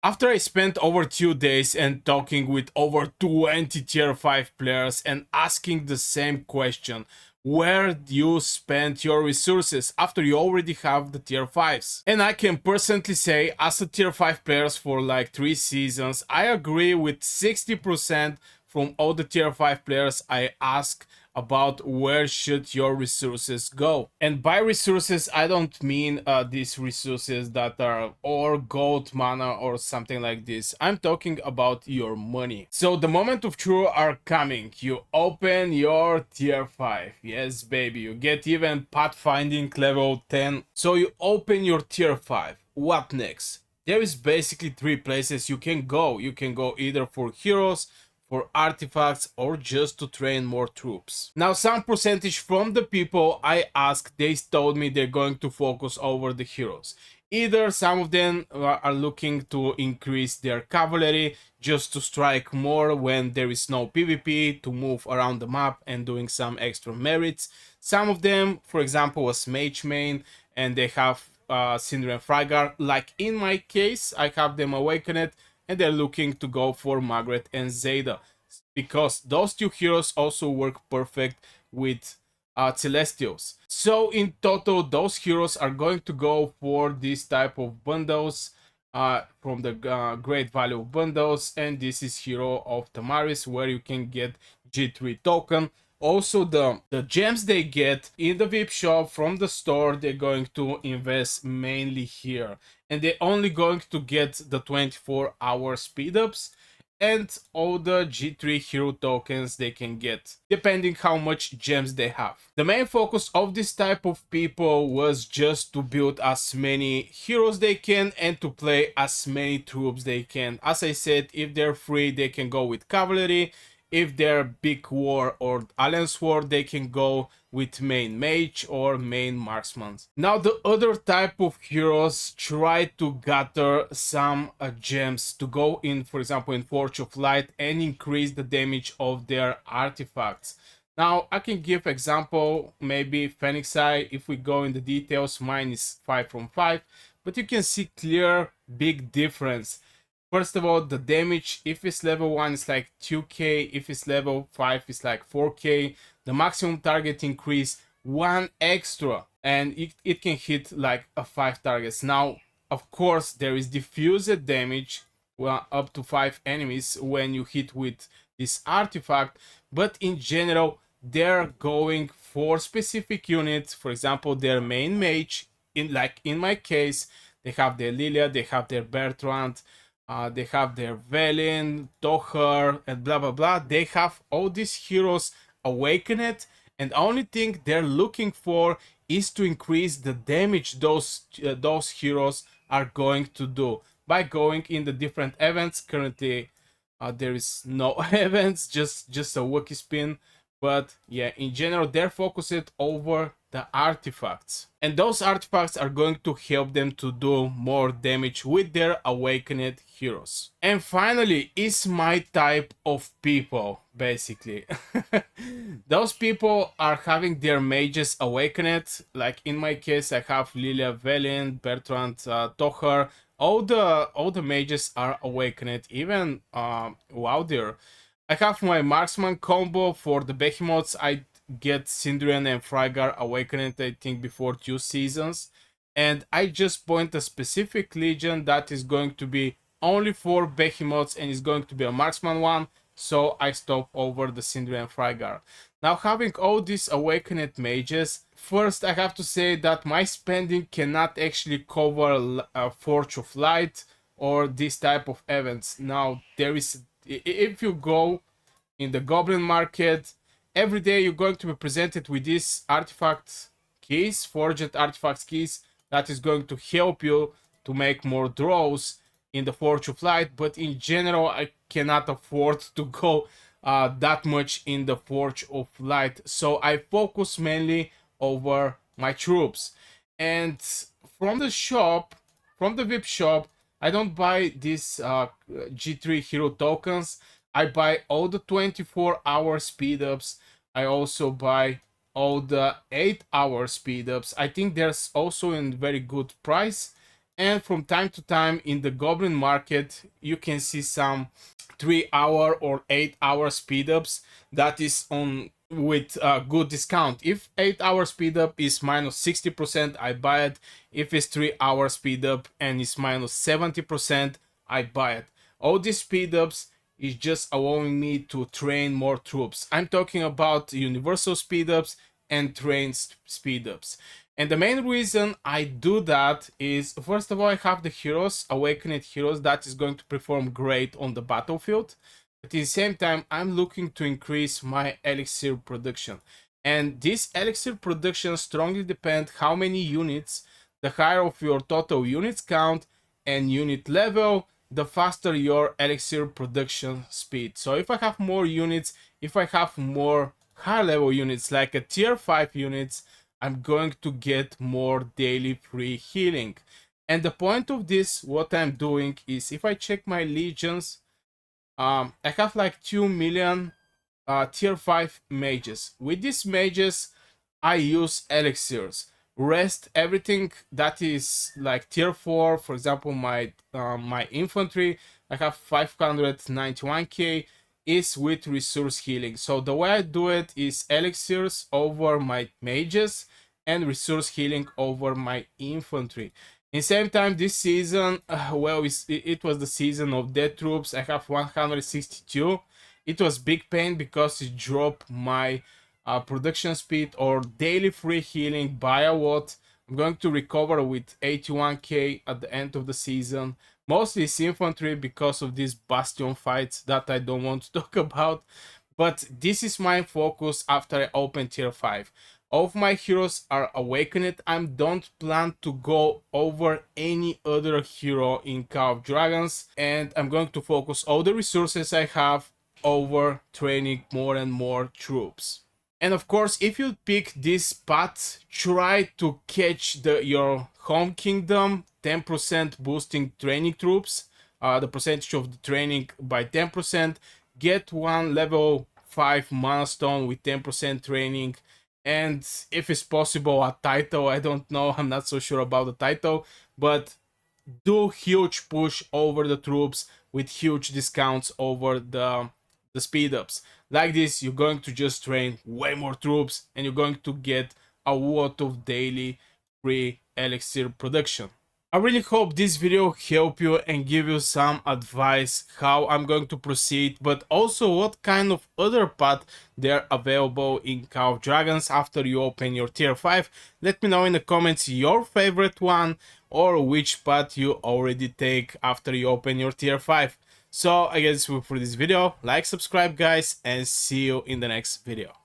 After I spent over 2 days and talking with over 20 tier 5 players and asking the same question, where do you spend your resources after you already have the tier 5s? And I can personally say, as a tier 5 players for like 3 seasons, I agree with 60% from all the tier 5 players I ask about where should your resources go. And by resources, I don't mean these resources that are or gold, mana, or something like this. I'm talking about your money. So the moment of truth are coming. You open your tier 5. Yes, baby, you get even pathfinding level 10. So you open your tier 5. What next? There is basically 3 places you can go. You can go either for heroes, for artifacts, or just to train more troops. Now, some percentage from the people I asked, they told me they're going to focus over the heroes. Either some of them are looking to increase their cavalry just to strike more when there is no PvP, to move around the map and doing some extra merits. Some of them, for example, was mage main and they have Cinder and Frygar. Like in my case, I have them awakened and they're looking to go for Margaret and Zeta because those two heroes also work perfect with Celestials. So in total, those heroes are going to go for this type of bundles from the great value bundles, and this is Hero of Tamaris, where you can get G3 token. Also, the gems they get in the VIP shop from the store, they're going to invest mainly here, and they're only going to get the 24-hour speed ups and all the G3 hero tokens they can get, depending how much gems they have. The main focus of this type of people was just to build as many heroes they can and to play as many troops they can. As I said, if they're free, they can go with cavalry. If they're big war or alliance war, they can go with main mage or main marksman. Now the other type of heroes try to gather some gems to go in, for example, in Forge of Light and increase the damage of their artifacts. Now I can give example, maybe Phoenix Eye. If we go in the details, mine is 5 from 5, but you can see clear big difference. First of all, the damage, if it's level 1, is like 2k, if it's level 5, it's like 4k. The maximum target increase 1 extra, and it can hit like 5 targets. Now, of course, there is diffused damage, well, up to 5 enemies when you hit with this artifact, but in general, they're going for specific units. For example, their main mage, in my case, they have their Lilia, they have their Bertrand, they have their Velen, Toher, and blah blah blah. They have all these heroes awakened, and the only thing they're looking for is to increase the damage those heroes are going to do by going in the different events. Currently, there is no events, just a wiki spin. But yeah, in general, they're focused over the artifacts, and those artifacts are going to help them to do more damage with their awakened heroes. And finally is my type of people, basically. Those people are having their mages awakened. Like in my case, I have Lilia, Velen, Bertrand, Toher. All the mages are awakened, even Waudir. I have my marksman combo for the Behemoths. I get Sindrian and Frygar awakened, I think, before 2 seasons. And I just point a specific legion that is going to be only for Behemoths and is going to be a marksman one. So I stop over the Sindrian and Frygar. Now, having all these awakened mages, first I have to say that my spending cannot actually cover Forge of Light or this type of events. Now, there is, if you go in the goblin market, every day you're going to be presented with these artifact keys, forged artifact keys, that is going to help you to make more draws in the Forge of Light. But in general, I cannot afford to go that much in the Forge of Light, so I focus mainly over my troops. And from the shop, from the VIP shop, I don't buy these G3 hero tokens. I buy all the 24-hour speed ups. I also buy all the 8-hour speed ups. I think there's also in very good price. And from time to time in the Goblin market, you can see some 3 hour or 8 hour speed ups that is on with a good discount. If 8 hour speed up is minus 60%, I buy it. If it's 3 hour speed up and it's minus 70%, I buy it. All these speed ups is just allowing me to train more troops. I'm talking about universal speed ups and train speed ups. And the main reason I do that is, first of all, I have the heroes, awakened heroes, that is going to perform great on the battlefield. But at the same time, I'm looking to increase my elixir production. And this elixir production strongly depends how many units. The higher of your total units count and unit level, the faster your elixir production speed. So if I have more units, if I have more high level units like a tier 5 units, I'm going to get more daily free healing. And the point of this, what I'm doing is, if I check my legions, I have like 2 million tier 5 mages. With these mages, I use elixirs. Rest, everything that is like tier 4, for example, my infantry, I have 591k, is with resource healing. So the way I do it is elixirs over my mages and resource healing over my infantry. In the same time, this season, well, it was the season of dead troops. I have 162. It was big pain because it dropped my production speed or daily free healing by a lot. I'm going to recover with 81k at the end of the season. Mostly it's infantry because of these bastion fights that I don't want to talk about. But this is my focus after I open tier 5. All of my heroes are awakened. I don't plan to go over any other hero in Call of Dragons, and I'm going to focus all the resources I have over training more and more troops. And of course, if you pick this path, try to catch your home kingdom 10% boosting training troops, the percentage of the training by 10%, get one level 5 milestone with 10% training, and if it's possible a title. I don't know, I'm not so sure about the title, but do huge push over the troops with huge discounts over the speed ups. Like this, you're going to just train way more troops and you're going to get a lot of daily free elixir production. I really hope this video help you and give you some advice how I'm going to proceed, but also what kind of other path they're available in Call of Dragons after you open your tier 5. Let me know in the comments your favorite one or which path you already take after you open your tier 5. So I guess that's it for this video. Like, subscribe guys, and see you in the next video.